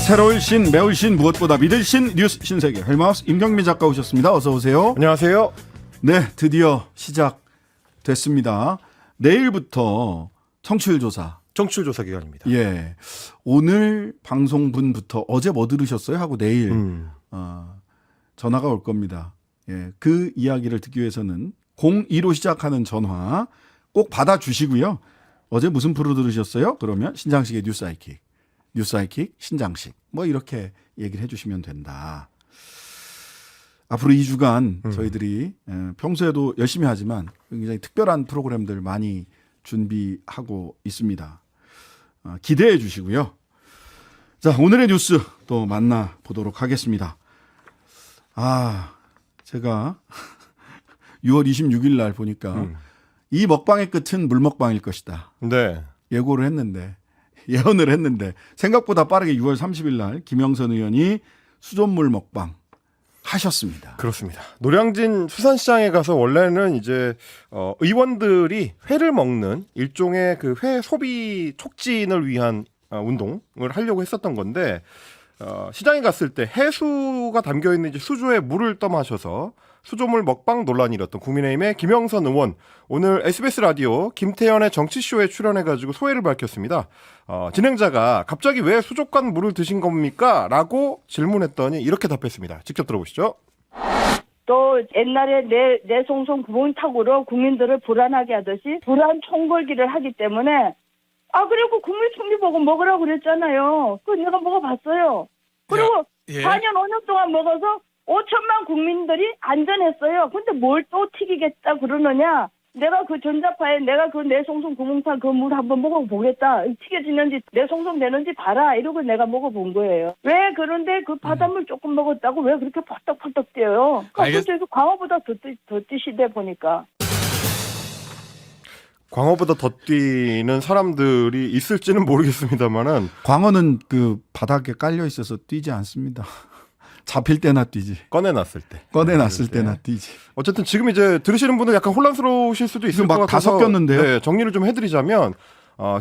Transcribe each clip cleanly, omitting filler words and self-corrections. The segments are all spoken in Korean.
새로울 신, 매울 신, 무엇보다 믿을 신, 뉴스 신세계 헬마우스 임경민 작가 오셨습니다. 어서 오세요. 안녕하세요. 네, 드디어 시작됐습니다. 내일부터 청취율 조사. 청취율 조사 기간입니다. 예, 오늘 방송분부터 어제 뭐 들으셨어요? 하고 내일 전화가 올 겁니다. 예, 그 이야기를 듣기 위해서는 02로 시작하는 전화 꼭 받아주시고요. 어제 무슨 프로 들으셨어요? 그러면 신장식의 뉴스하이킥, 신장식 뭐 이렇게 얘기를 해주시면 된다. 앞으로 2주간 저희들이 평소에도 열심히 하지만 굉장히 특별한 프로그램들 많이 준비하고 있습니다. 기대해 주시고요. 자, 오늘의 뉴스 또 만나보도록 하겠습니다. 제가 6월 26일 날 보니까 이 먹방의 끝은 물먹방일 것이다. 네. 예언을 했는데 생각보다 빠르게 6월 30일 날 김영선 의원이 수돗물 먹방 하셨습니다. 그렇습니다. 노량진 수산시장에 가서 원래는 이제 의원들이 회를 먹는 일종의 그 회 소비 촉진을 위한 운동을 하려고 했었던 건데 시장에 갔을 때 해수가 담겨 있는 이제 수조에 물을 떠마셔서 수조물 먹방 논란이 일었던 국민의힘의 김영선 의원, 오늘 SBS 라디오 김태현의 정치쇼에 출연해가지고 소회를 밝혔습니다. 진행자가 갑자기 왜 수족관 물을 드신 겁니까? 라고 질문했더니 이렇게 답했습니다. 직접 들어보시죠. 또 옛날에 내송송 구멍탁으로 국민들을 불안하게 하듯이 불안 총궐기를 하기 때문에 그리고 국민총리 보고 먹으라고 그랬잖아요. 그거 내가 먹어봤어요. 그리고 4년 5년 동안 먹어서 5천만 국민들이 안전했어요. 근데 뭘 또 튀기겠다 그러느냐. 내가 그 전자파에 내가 그 내송송 구멍탕 그 물 한번 먹어보겠다. 튀겨지는지 내송송 되는지 봐라. 이러고 내가 먹어본 거예요. 왜 그런데 그 바닷물 조금 먹었다고 왜 그렇게 펄떡펄떡 뛰어요? 그래서 광어보다 더 뛰시대 보니까. 광어보다 더 뛰는 사람들이 있을지는 모르겠습니다만은 광어는 그 바닥에 깔려 있어서 뛰지 않습니다. 잡힐 때나 뛰지. 꺼내놨을 때나 뛰지. 어쨌든 지금 이제 들으시는 분들 약간 혼란스러우실 수도 있을 것 같아서 다 섞였는데요. 네, 정리를 좀 해드리자면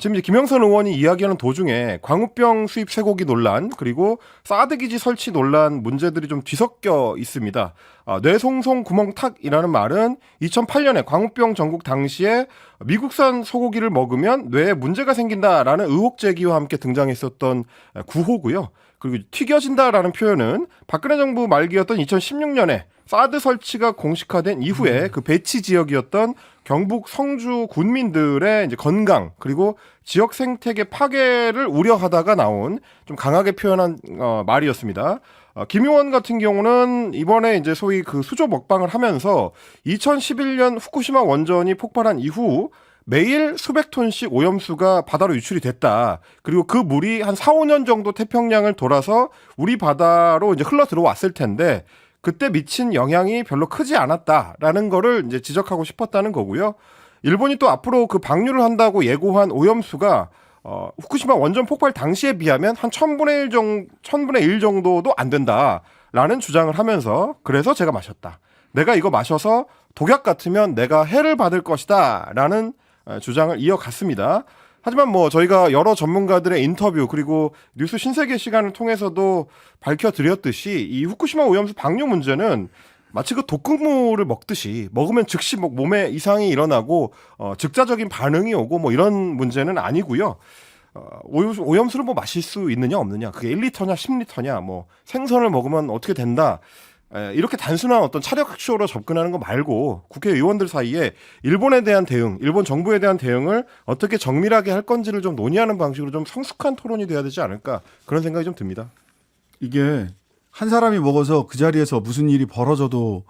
지금 이제 김영선 의원이 이야기하는 도중에 광우병 수입 쇠고기 논란 그리고 사드 기지 설치 논란 문제들이 좀 뒤섞여 있습니다. 뇌송송 구멍탁이라는 말은 2008년에 광우병 전국 당시에 미국산 소고기를 먹으면 뇌에 문제가 생긴다라는 의혹 제기와 함께 등장했었던 구호고요. 그리고 튀겨진다라는 표현은 박근혜 정부 말기였던 2016년에 사드 설치가 공식화된 이후에 그 배치 지역이었던 경북 성주 군민들의 이제 건강 그리고 지역 생태계 파괴를 우려하다가 나온 좀 강하게 표현한 말이었습니다. 김 의원 같은 경우는 이번에 이제 소위 그 수조 먹방을 하면서 2011년 후쿠시마 원전이 폭발한 이후 매일 수백 톤씩 오염수가 바다로 유출이 됐다. 그리고 그 물이 한 4, 5년 정도 태평양을 돌아서 우리 바다로 이제 흘러 들어왔을 텐데 그때 미친 영향이 별로 크지 않았다라는 거를 이제 지적하고 싶었다는 거고요. 일본이 또 앞으로 그 방류를 한다고 예고한 오염수가 후쿠시마 원전 폭발 당시에 비하면 한 1000분의 1 정도도 안 된다라는 주장을 하면서 그래서 제가 마셨다. 내가 이거 마셔서 독약 같으면 내가 해를 받을 것이다 라는 주장을 이어갔습니다. 하지만 뭐 저희가 여러 전문가들의 인터뷰 그리고 뉴스 신세계 시간을 통해서도 밝혀드렸듯이 이 후쿠시마 오염수 방류 문제는 마치 그 독극물을 먹듯이 먹으면 즉시 몸에 이상이 일어나고 즉자적인 반응이 오고 뭐 이런 문제는 아니고요. 오염수를 뭐 마실 수 있느냐 없느냐 그게 1리터냐 10리터냐 뭐 생선을 먹으면 어떻게 된다. 이렇게 단순한 어떤 차력쇼로 접근하는 거 말고 국회의원들 사이에 일본에 대한 대응, 일본 정부에 대한 대응을 어떻게 정밀하게 할 건지를 좀 논의하는 방식으로 좀 성숙한 토론이 돼야 되지 않을까 그런 생각이 좀 듭니다. 이게 한 사람이 먹어서 그 자리에서 무슨 일이 벌어져도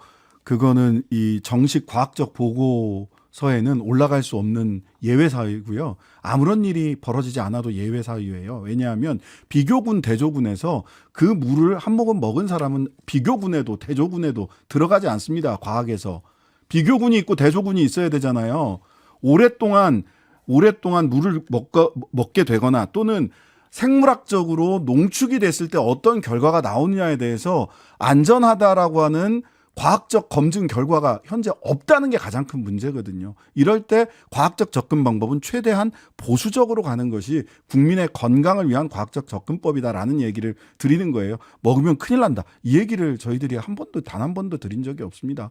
그거는 이 정식 과학적 보고서에는 올라갈 수 없는 예외 사유고요. 아무런 일이 벌어지지 않아도 예외 사유예요. 왜냐하면 비교군 대조군에서 그 물을 한 모금 먹은 사람은 비교군에도 대조군에도 들어가지 않습니다. 과학에서. 비교군이 있고 대조군이 있어야 되잖아요. 오랫동안 물을 먹게 되거나 또는 생물학적으로 농축이 됐을 때 어떤 결과가 나오느냐에 대해서 안전하다라고 하는 과학적 검증 결과가 현재 없다는 게 가장 큰 문제거든요. 이럴 때 과학적 접근 방법은 최대한 보수적으로 가는 것이 국민의 건강을 위한 과학적 접근법이다라는 얘기를 드리는 거예요. 먹으면 큰일 난다. 이 얘기를 저희들이 단 한 번도 드린 적이 없습니다.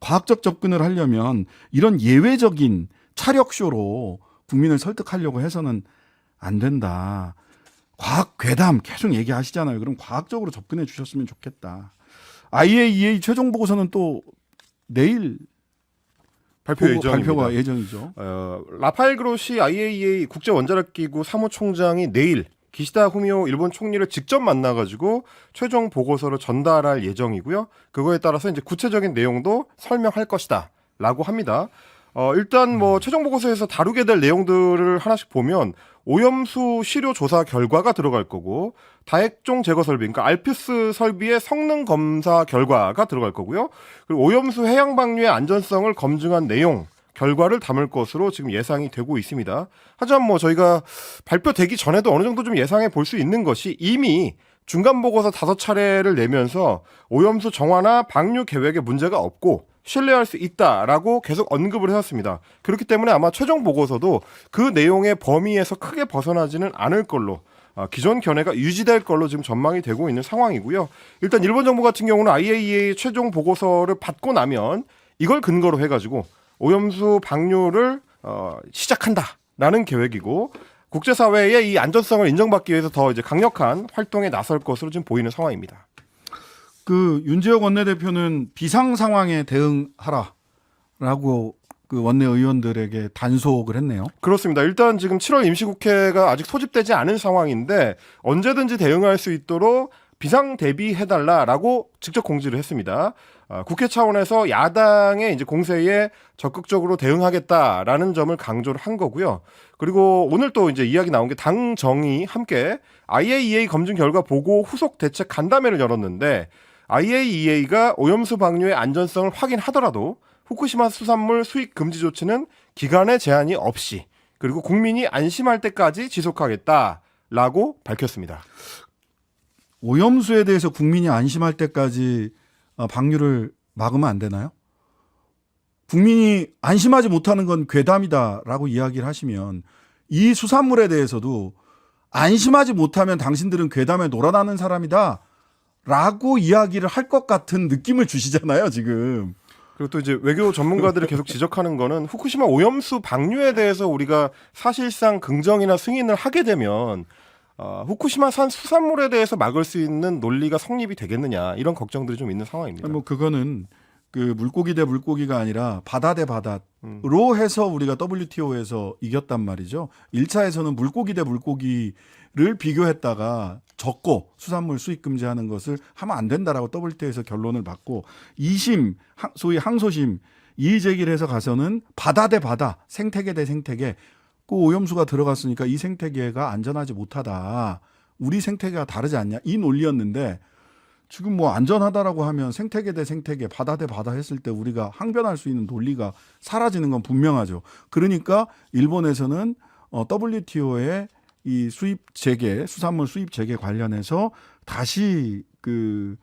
과학적 접근을 하려면 이런 예외적인 차력쇼로 국민을 설득하려고 해서는 안 된다. 과학 괴담 계속 얘기하시잖아요. 그럼 과학적으로 접근해 주셨으면 좋겠다. IAEA 최종 보고서는 또 내일 발표가 예정이죠. 라파엘 그로시 IAEA 국제 원자력 기구 사무총장이 내일 기시다 후미오 일본 총리를 직접 만나가지고 최종 보고서를 전달할 예정이고요. 그거에 따라서 이제 구체적인 내용도 설명할 것이다라고 합니다. 일단 뭐 최종 보고서에서 다루게 될 내용들을 하나씩 보면 오염수 시료 조사 결과가 들어갈 거고 다액종 제거 설비, 그러니까 알프스 설비의 성능 검사 결과가 들어갈 거고요. 그리고 오염수 해양 방류의 안전성을 검증한 내용 결과를 담을 것으로 지금 예상이 되고 있습니다. 하지만 뭐 저희가 발표되기 전에도 어느 정도 좀 예상해 볼 수 있는 것이 이미 중간 보고서 5차례를 내면서 오염수 정화나 방류 계획에 문제가 없고 신뢰할 수 있다라고 계속 언급을 해왔습니다. 그렇기 때문에 아마 최종 보고서도 그 내용의 범위에서 크게 벗어나지는 않을 걸로 기존 견해가 유지될 걸로 지금 전망이 되고 있는 상황이고요. 일단 일본 정부 같은 경우는 IAEA 최종 보고서를 받고 나면 이걸 근거로 해가지고 오염수 방류를 시작한다라는 계획이고 국제사회의 이 안전성을 인정받기 위해서 더 이제 강력한 활동에 나설 것으로 지금 보이는 상황입니다. 그 윤재혁 원내대표는 비상 상황에 대응하라라고 그 원내 의원들에게 단속을 했네요. 그렇습니다. 일단 지금 7월 임시국회가 아직 소집되지 않은 상황인데 언제든지 대응할 수 있도록 비상 대비해달라라고 직접 공지를 했습니다. 국회 차원에서 야당의 이제 공세에 적극적으로 대응하겠다라는 점을 강조를 한 거고요. 그리고 오늘 또 이제 이야기 나온 게 당정이 함께 IAEA 검증 결과 보고 후속 대책 간담회를 열었는데 IAEA가 오염수 방류의 안전성을 확인하더라도 후쿠시마 수산물 수입 금지 조치는 기간의 제한이 없이 그리고 국민이 안심할 때까지 지속하겠다라고 밝혔습니다. 오염수에 대해서 국민이 안심할 때까지 방류를 막으면 안 되나요? 국민이 안심하지 못하는 건 괴담이다라고 이야기를 하시면 이 수산물에 대해서도 안심하지 못하면 당신들은 괴담에 놀아나는 사람이다 라고 이야기를 할 것 같은 느낌을 주시잖아요, 지금. 그리고 또 이제 외교 전문가들이 계속 지적하는 거는 후쿠시마 오염수 방류에 대해서 우리가 사실상 긍정이나 승인을 하게 되면 후쿠시마산 수산물에 대해서 막을 수 있는 논리가 성립이 되겠느냐 이런 걱정들이 좀 있는 상황입니다. 뭐 그거는 그 물고기 대 물고기가 아니라 바다 대 바다로 해서 우리가 WTO에서 이겼단 말이죠. 1차에서는 물고기 대 물고기를 비교했다가 졌고 수산물 수입 금지하는 것을 하면 안 된다라고 WTO에서 결론을 받고 2심 소위 항소심 이의 제기를 해서 가서는 바다 대 바다, 생태계 대 생태계 그 오염수가 들어갔으니까 이 생태계가 안전하지 못하다. 우리 생태계가 다르지 않냐 이 논리였는데 지금 뭐 안전하다라고 하면 생태계 대 생태계, 바다 대 바다 했을 때 우리가 항변할 수 있는 논리가 사라지는 건 분명하죠. 그러니까 일본에서는 WTO의 이 수입 재개, 수산물 수입 재개 관련해서 다시 그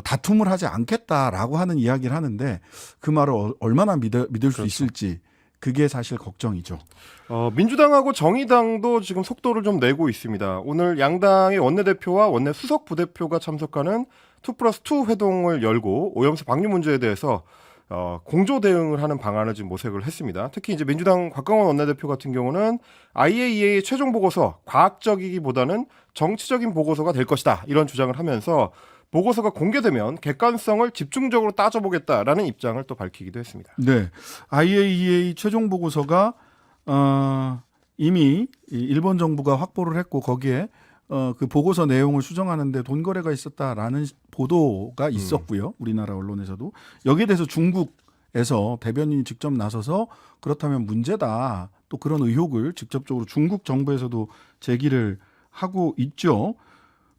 다툼을 하지 않겠다라고 하는 이야기를 하는데 그 말을 얼마나 믿을 수 그렇죠. 있을지 그게 사실 걱정이죠. 민주당하고 정의당도 지금 속도를 좀 내고 있습니다. 오늘 양당의 원내대표와 원내 수석 부대표가 참석하는 2+2 회동을 열고 오염수 방류 문제에 대해서 공조 대응을 하는 방안을 지금 모색을 했습니다. 특히 이제 민주당 곽강원 원내대표 같은 경우는 IAEA 최종 보고서 과학적이기보다는 정치적인 보고서가 될 것이다 이런 주장을 하면서 보고서가 공개되면 객관성을 집중적으로 따져보겠다라는 입장을 또 밝히기도 했습니다. 네, IAEA 최종 보고서가 이미 일본 정부가 확보를 했고 거기에 그 보고서 내용을 수정하는데 돈 거래가 있었다라는 보도가 있었고요. 우리나라 언론에서도 여기에 대해서 중국에서 대변인이 직접 나서서 그렇다면 문제다. 또 그런 의혹을 직접적으로 중국 정부에서도 제기를 하고 있죠.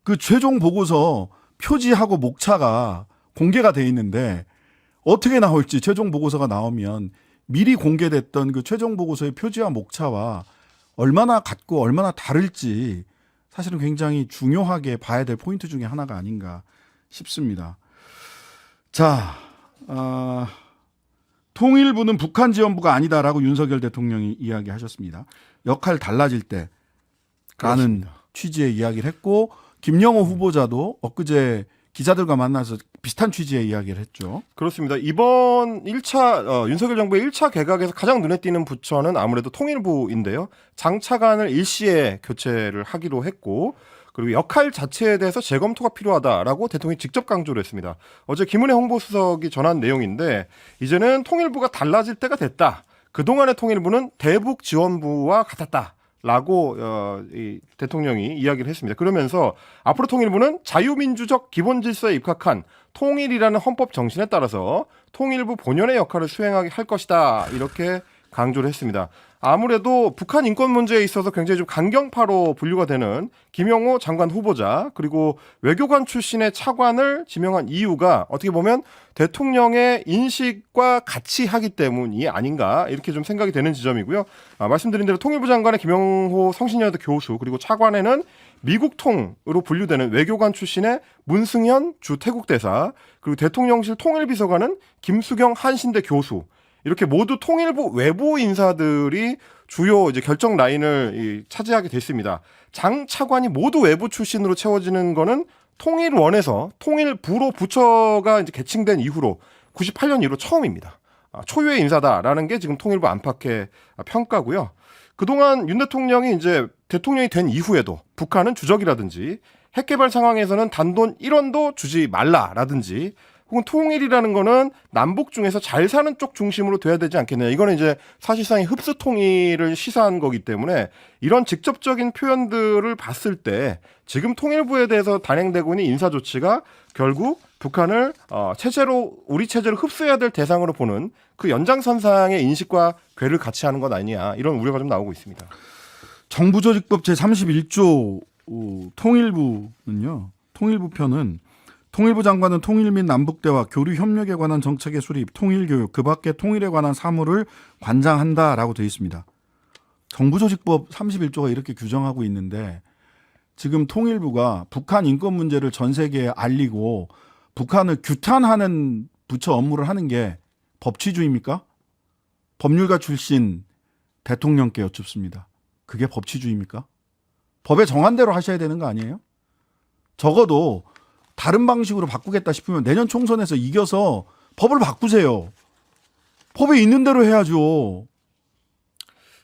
그 최종 보고서 표지하고 목차가 공개가 돼 있는데 어떻게 나올지 최종 보고서가 나오면 미리 공개됐던 그 최종 보고서의 표지와 목차와 얼마나 같고 얼마나 다를지 사실은 굉장히 중요하게 봐야 될 포인트 중에 하나가 아닌가 싶습니다. 자, 통일부는 북한 지원부가 아니다라고 윤석열 대통령이 이야기하셨습니다. 역할 달라질 때라는 그렇습니다. 취지의 이야기를 했고 김영호 후보자도 엊그제 기자들과 만나서 비슷한 취지의 이야기를 했죠. 그렇습니다. 이번 1차 윤석열 정부의 1차 개각에서 가장 눈에 띄는 부처는 아무래도 통일부인데요. 장차관을 일시에 교체를 하기로 했고 그리고 역할 자체에 대해서 재검토가 필요하다라고 대통령이 직접 강조를 했습니다. 어제 김은혜 홍보수석이 전한 내용인데 이제는 통일부가 달라질 때가 됐다. 그동안의 통일부는 대북지원부와 같았다. 라고 이 대통령이 이야기를 했습니다. 그러면서 앞으로 통일부는 자유민주적 기본질서에 입각한 통일이라는 헌법 정신에 따라서 통일부 본연의 역할을 수행하게 할 것이다. 이렇게 강조를 했습니다. 아무래도 북한 인권 문제에 있어서 굉장히 좀 강경파로 분류가 되는 김영호 장관 후보자 그리고 외교관 출신의 차관을 지명한 이유가 어떻게 보면 대통령의 인식과 같이 하기 때문이 아닌가 이렇게 좀 생각이 되는 지점이고요. 말씀드린 대로 통일부 장관의 김영호 성신여대 교수 그리고 차관에는 미국통으로 분류되는 외교관 출신의 문승현 주 태국 대사 그리고 대통령실 통일비서관은 김수경 한신대 교수 이렇게 모두 통일부 외부 인사들이 주요 이제 결정 라인을 차지하게 됐습니다. 장 차관이 모두 외부 출신으로 채워지는 거는 통일원에서 통일부로 부처가 이제 개칭된 이후로 98년 이후로 처음입니다. 초유의 인사다라는 게 지금 통일부 안팎의 평가고요. 그동안 윤 대통령이 이제 대통령이 된 이후에도 북한은 주적이라든지 핵 개발 상황에서는 단돈 1원도 주지 말라라든지 혹은 통일이라는 거는 남북 중에서 잘 사는 쪽 중심으로 돼야 되지 않겠느냐. 이거는 이제 사실상 흡수 통일을 시사한 거기 때문에 이런 직접적인 표현들을 봤을 때 지금 통일부에 대해서 단행되고 있는 인사 조치가 결국 북한을 우리 체제로 흡수해야 될 대상으로 보는 그 연장선상의 인식과 궤를 같이 하는 것 아니냐. 이런 우려가 좀 나오고 있습니다. 정부조직법 제31조 통일부는요. 통일부 편은 통일부 장관은 통일 및 남북대화, 교류 협력에 관한 정책의 수립, 통일교육, 그 밖에 통일에 관한 사무를 관장한다라고 되어 있습니다. 정부조직법 31조가 이렇게 규정하고 있는데 지금 통일부가 북한 인권 문제를 전 세계에 알리고 북한을 규탄하는 부처 업무를 하는 게 법치주의입니까? 법률가 출신 대통령께 여쭙습니다. 그게 법치주의입니까? 법에 정한 대로 하셔야 되는 거 아니에요? 적어도 다른 방식으로 바꾸겠다 싶으면 내년 총선에서 이겨서 법을 바꾸세요. 법에 있는 대로 해야죠.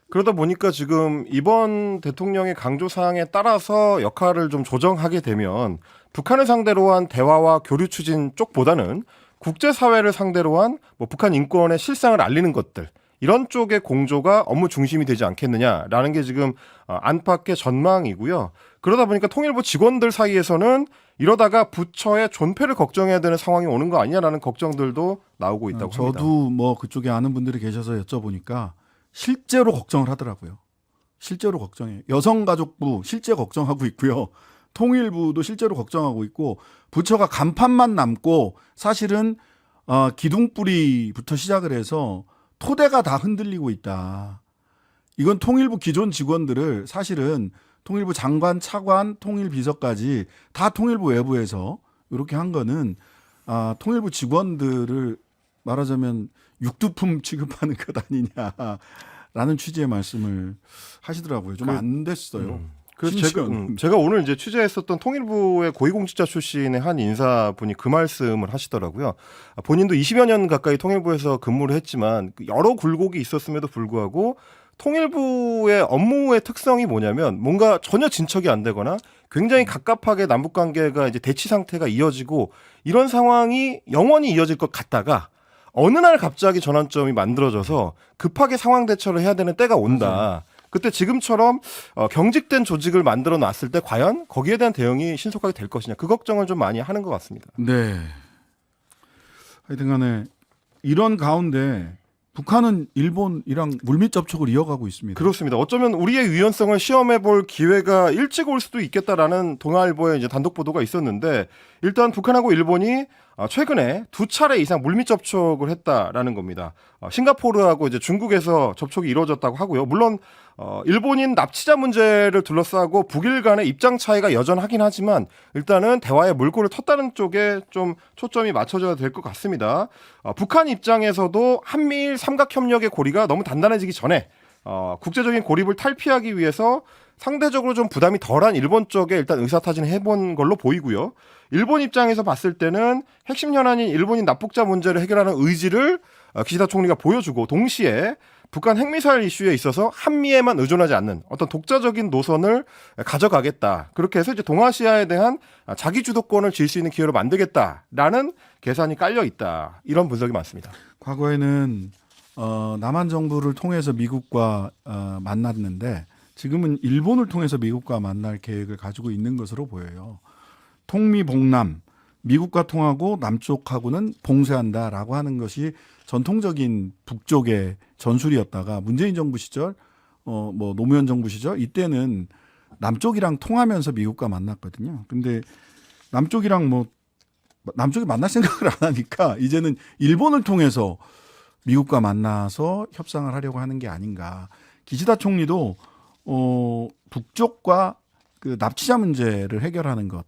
그러다 보니까 지금 이번 대통령의 강조사항에 따라서 역할을 좀 조정하게 되면 북한을 상대로 한 대화와 교류 추진 쪽보다는 국제사회를 상대로 한 북한 인권의 실상을 알리는 것들 이런 쪽의 공조가 업무 중심이 되지 않겠느냐라는 게 지금 안팎의 전망이고요. 그러다 보니까 통일부 직원들 사이에서는 이러다가 부처의 존폐를 걱정해야 되는 상황이 오는 거 아니냐라는 걱정들도 나오고 있다고 합니다. 저도 뭐 그쪽에 아는 분들이 계셔서 여쭤보니까 실제로 걱정을 하더라고요. 실제로 걱정해. 여성가족부 실제 걱정하고 있고요. 통일부도 실제로 걱정하고 있고 부처가 간판만 남고 사실은 기둥뿌리부터 시작을 해서 토대가 다 흔들리고 있다. 이건 통일부 기존 직원들을 사실은 통일부 장관, 차관, 통일비서까지 다 통일부 외부에서 이렇게 한 거는 통일부 직원들을 말하자면 육두품 취급하는 것 아니냐라는 취지의 말씀을 하시더라고요. 좀 안 됐어요. 그래서 심지어는. 제가 오늘 이제 취재했었던 통일부의 고위공직자 출신의 한 인사분이 그 말씀을 하시더라고요. 본인도 20여 년 가까이 통일부에서 근무를 했지만 여러 굴곡이 있었음에도 불구하고 통일부의 업무의 특성이 뭐냐면 뭔가 전혀 진척이 안 되거나 굉장히 갑갑하게 남북 관계가 이제 대치 상태가 이어지고 이런 상황이 영원히 이어질 것 같다가 어느 날 갑자기 전환점이 만들어져서 급하게 상황 대처를 해야 되는 때가 온다. 맞아요. 그때 지금처럼 경직된 조직을 만들어 놨을 때 과연 거기에 대한 대응이 신속하게 될 것이냐 그 걱정을 좀 많이 하는 것 같습니다. 네. 하여튼간에 이런 가운데 북한은 일본이랑 물밑 접촉을 이어가고 있습니다. 그렇습니다. 어쩌면 우리의 유연성을 시험해 볼 기회가 일찍 올 수도 있겠다라는 동아일보의 이제 단독 보도가 있었는데 일단 북한하고 일본이 최근에 2차례 이상 물밑 접촉을 했다라는 겁니다. 싱가포르하고 이제 중국에서 접촉이 이루어졌다고 하고요. 물론 일본인 납치자 문제를 둘러싸고 북일 간의 입장 차이가 여전하긴 하지만 일단은 대화의 물꼬를 텄다는 쪽에 좀 초점이 맞춰져야 될 것 같습니다. 북한 입장에서도 한미일 삼각협력의 고리가 너무 단단해지기 전에 국제적인 고립을 탈피하기 위해서 상대적으로 좀 부담이 덜한 일본 쪽에 일단 의사타진을 해본 걸로 보이고요. 일본 입장에서 봤을 때는 핵심 현안인 일본인 납북자 문제를 해결하는 의지를 기시다 총리가 보여주고 동시에 북한 핵미사일 이슈에 있어서 한미에만 의존하지 않는 어떤 독자적인 노선을 가져가겠다. 그렇게 해서 이제 동아시아에 대한 자기 주도권을 질 수 있는 기회로 만들겠다라는 계산이 깔려 있다. 이런 분석이 많습니다. 과거에는 남한 정부를 통해서 미국과 만났는데 지금은 일본을 통해서 미국과 만날 계획을 가지고 있는 것으로 보여요. 통미봉남, 미국과 통하고 남쪽하고는 봉쇄한다라고 하는 것이 전통적인 북쪽의 전술이었다가 문재인 정부 시절, 뭐 노무현 정부 시절 이때는 남쪽이랑 통하면서 미국과 만났거든요. 근데 남쪽이 만날 생각을 안 하니까 이제는 일본을 통해서 미국과 만나서 협상을 하려고 하는 게 아닌가. 기시다 총리도 북쪽과 그 납치자 문제를 해결하는 것,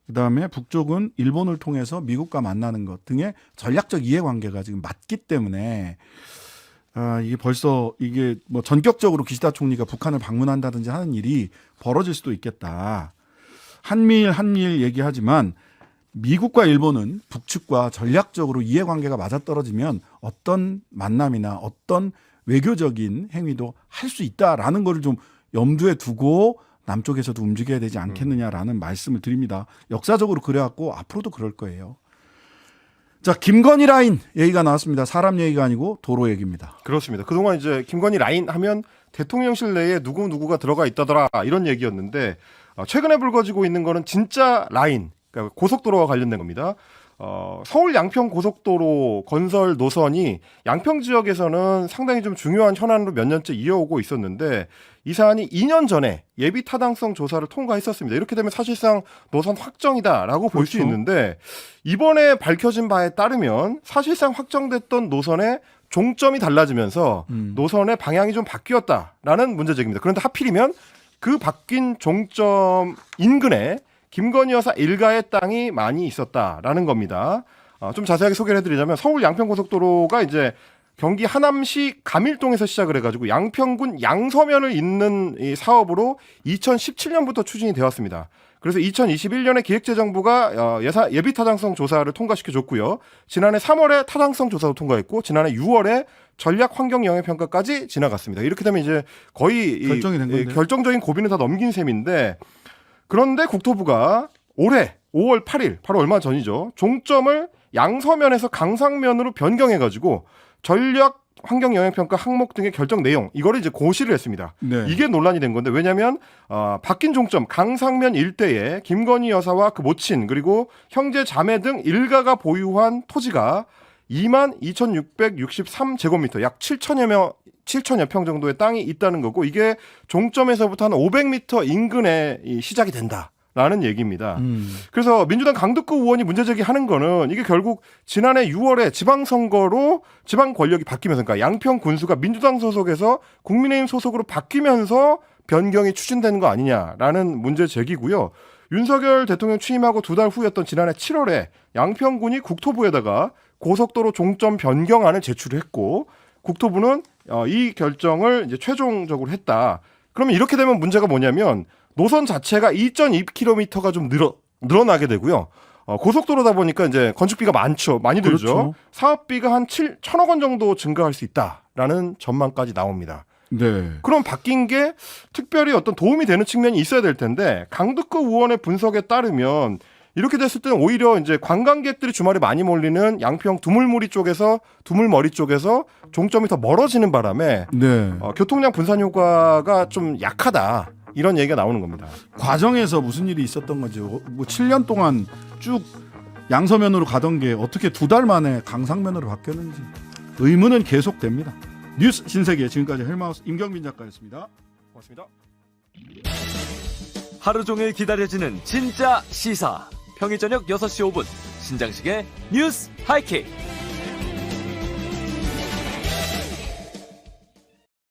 그다음에 북쪽은 일본을 통해서 미국과 만나는 것 등의 전략적 이해관계가 지금 맞기 때문에 이게 벌써 이게 뭐 전격적으로 기시다 총리가 북한을 방문한다든지 하는 일이 벌어질 수도 있겠다. 한미일 얘기하지만 미국과 일본은 북측과 전략적으로 이해관계가 맞아떨어지면 어떤 만남이나 어떤 외교적인 행위도 할 수 있다라는 것을 좀 염두에 두고 남쪽에서도 움직여야 되지 않겠느냐라는 말씀을 드립니다. 역사적으로 그래왔고 앞으로도 그럴 거예요. 자, 김건희 라인 얘기가 나왔습니다. 사람 얘기가 아니고 도로 얘기입니다. 그렇습니다. 그동안 이제 김건희 라인 하면 대통령실 내에 누구누구가 들어가 있다더라 이런 얘기였는데 최근에 불거지고 있는 거는 진짜 라인, 그러니까 고속도로와 관련된 겁니다. 서울 양평 고속도로 건설 노선이 양평 지역에서는 상당히 좀 중요한 현안으로 몇 년째 이어오고 있었는데 이 사안이 2년 전에 예비 타당성 조사를 통과했었습니다. 이렇게 되면 사실상 노선 확정이다라고 볼 수 그렇죠. 있는데 이번에 밝혀진 바에 따르면 사실상 확정됐던 노선의 종점이 달라지면서 노선의 방향이 좀 바뀌었다라는 문제 제기입니다. 그런데 하필이면 그 바뀐 종점 인근에 김건희 여사 일가의 땅이 많이 있었다라는 겁니다. 좀 자세하게 소개를 해드리자면 서울 양평고속도로가 이제 경기 하남시 감일동에서 시작을 해가지고 양평군 양서면을 잇는 이 사업으로 2017년부터 추진이 되었습니다. 그래서 2021년에 기획재정부가 예비 타당성 조사를 통과시켜줬고요. 지난해 3월에 타당성 조사도 통과했고 지난해 6월에 전략 환경 영향 평가까지 지나갔습니다. 이렇게 되면 이제 거의 결정이 된 건데. 결정적인 고비는 다 넘긴 셈인데 그런데 국토부가 올해 5월 8일 바로 얼마 전이죠. 종점을 양서면에서 강상면으로 변경해가지고 전략 환경 영향 평가 항목 등의 결정 내용 이거를 이제 고시를 했습니다. 네. 이게 논란이 된 건데 왜냐하면 바뀐 종점 강상면 일대에 김건희 여사와 그 모친 그리고 형제 자매 등 일가가 보유한 토지가 22,663제곱미터 약 7천여 평 정도의 땅이 있다는 거고 이게 종점에서부터 한 500m 인근에 시작이 된다라는 얘기입니다. 그래서 민주당 강덕구 의원이 문제 제기하는 거는 이게 결국 지난해 6월에 지방선거로 지방 권력이 바뀌면서 그러니까 양평 군수가 민주당 소속에서 국민의힘 소속으로 바뀌면서 변경이 추진되는 거 아니냐라는 문제 제기고요. 윤석열 대통령 취임하고 2달 후였던 지난해 7월에 양평군이 국토부에다가 고속도로 종점 변경안을 제출했고 국토부는 이 결정을 이제 최종적으로 했다. 그러면 이렇게 되면 문제가 뭐냐면 노선 자체가 2.2km가 좀 늘어나게 되고요. 고속도로다 보니까 이제 건축비가 많이 들죠. 그렇죠. 사업비가 한 1,000억 원 정도 증가할 수 있다라는 전망까지 나옵니다. 네. 그럼 바뀐 게 특별히 어떤 도움이 되는 측면이 있어야 될 텐데 강덕구 의원의 분석에 따르면 이렇게 됐을 때는 오히려 이제 관광객들이 주말에 많이 몰리는 양평 두물머리 쪽에서 종점이 더 멀어지는 바람에 네. 교통량 분산 효과가 좀 약하다 이런 얘기가 나오는 겁니다. 과정에서 무슨 일이 있었던 건지 뭐 7년 동안 쭉 양서면으로 가던 게 어떻게 2달 만에 강상면으로 바뀌었는지 의문은 계속됩니다. 뉴스 신세계 지금까지 헬마우스 임경빈 작가였습니다. 고맙습니다. 하루 종일 기다려지는 진짜 시사. 평일 저녁 6시 5분 신장식의 뉴스 하이킥.